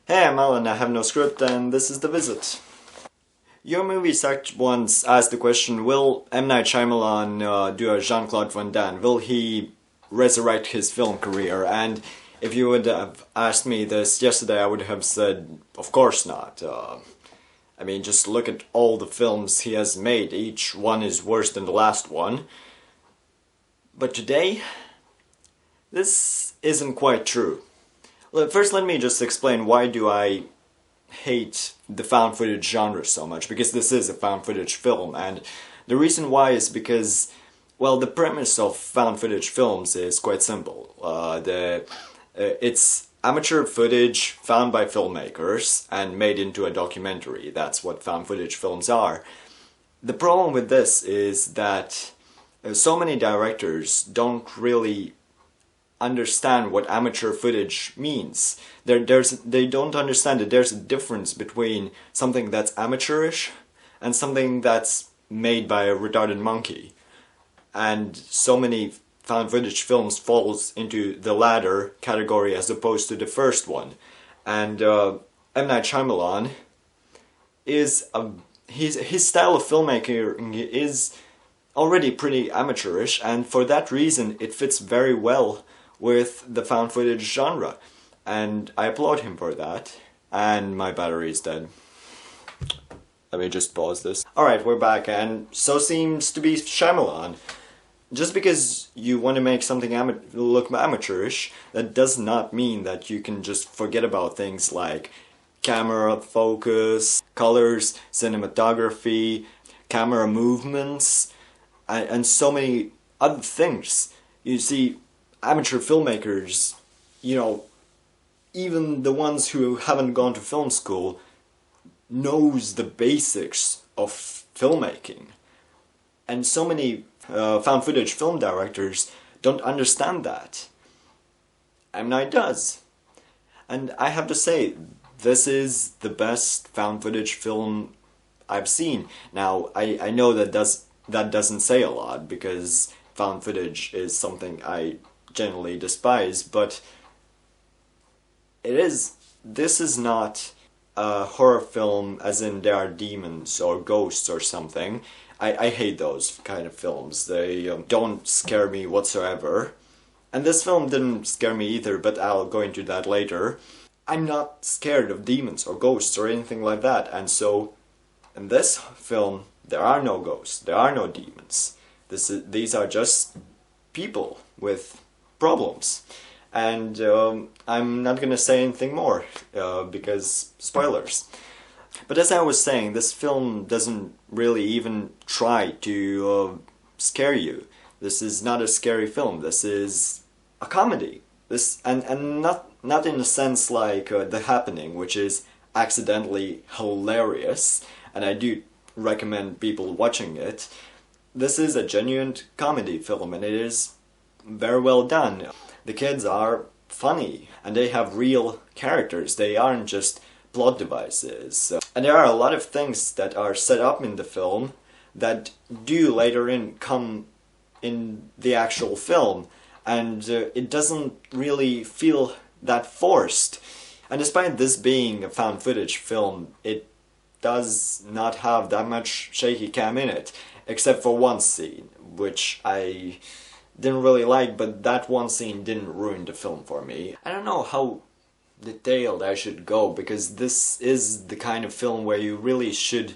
Hey, I'm Alan, I have no script, and this is The Visit. Your movie sect once asked the question, will M. Night Shyamalan do a Jean-Claude Van Damme? Will he resurrect his film career? And if you would have asked me this yesterday, I would have said, of course not. I mean, just look at all the films he has made. Each one is worse than the last one. But today, this isn't quite true. First, let me just explain why do I hate the found footage genre so much, because this is a found footage film, and the reason why is because, well, the premise of found footage films is quite simple. It's amateur footage found by filmmakers and made into a documentary. That's what found footage films are. The problem with this is that so many directors don't really understand what amateur footage means. They don't understand that there's a difference between something that's amateurish and something that's made by a retarded monkey. And so many found footage films falls into the latter category as opposed to the first one. And M. Night Shyamalan is his style of filmmaking is already pretty amateurish, and for that reason it fits very well with the found footage genre, and I applaud him for that. And my battery is dead. Let me just pause this. Alright, we're back, and so seems to be Shyamalan. Just because you want to make something look amateurish, that does not mean that you can just forget about things like camera focus, colors, cinematography, camera movements, and so many other things. You see, amateur filmmakers, you know, even the ones who haven't gone to film school, knows the basics of filmmaking. And so many found footage film directors don't understand that. M. Night does. And I have to say, this is the best found footage film I've seen. Now, I know that doesn't say a lot, because found footage is something I generally despise, but this is not a horror film as in there are demons or ghosts or something. I hate those kind of films. They don't scare me whatsoever. And this film didn't scare me either, but I'll go into that later. I'm not scared of demons or ghosts or anything like that, and so in this film there are no ghosts, there are no demons. These are just people with problems. And I'm not gonna say anything more, because spoilers. But as I was saying, this film doesn't really even try to scare you. This is not a scary film, this is a comedy. And not in a sense like The Happening, which is accidentally hilarious, and I do recommend people watching it. This is a genuine comedy film, and it is very well done. The kids are funny, and they have real characters. They aren't just plot devices. And there are a lot of things that are set up in the film that do later come in the actual film, and it doesn't really feel that forced. And despite this being a found footage film, it does not have that much shaky cam in it, except for one scene, which I didn't really like, but that one scene didn't ruin the film for me. I don't know how detailed I should go, because this is the kind of film where you really should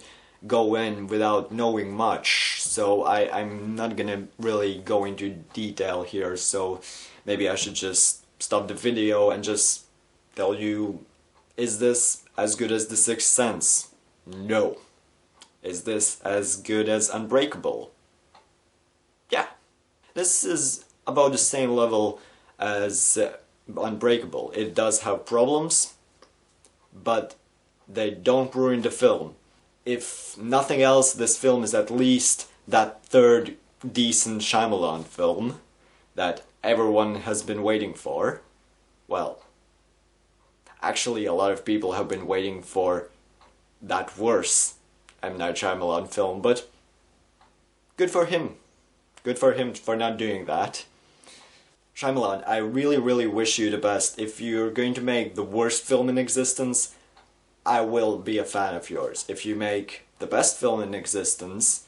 go in without knowing much, so I'm not gonna really go into detail here, so maybe I should just stop the video and just tell you, is this as good as The Sixth Sense? No. Is this as good as Unbreakable? Yeah. This is about the same level as Unbreakable. It does have problems, but they don't ruin the film. If nothing else, this film is at least that third decent Shyamalan film that everyone has been waiting for. Well, actually a lot of people have been waiting for that worse M. Night Shyamalan film, but good for him. Good for him for not doing that. Shyamalan, I really wish you the best. If you're going to make the worst film in existence, I will be a fan of yours. If you make the best film in existence,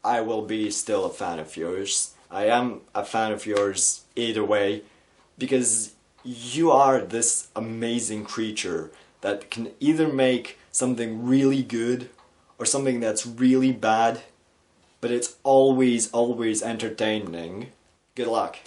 I will be still a fan of yours. I am a fan of yours either way, because you are this amazing creature that can either make something really good or something that's really bad, but it's always entertaining. Good luck.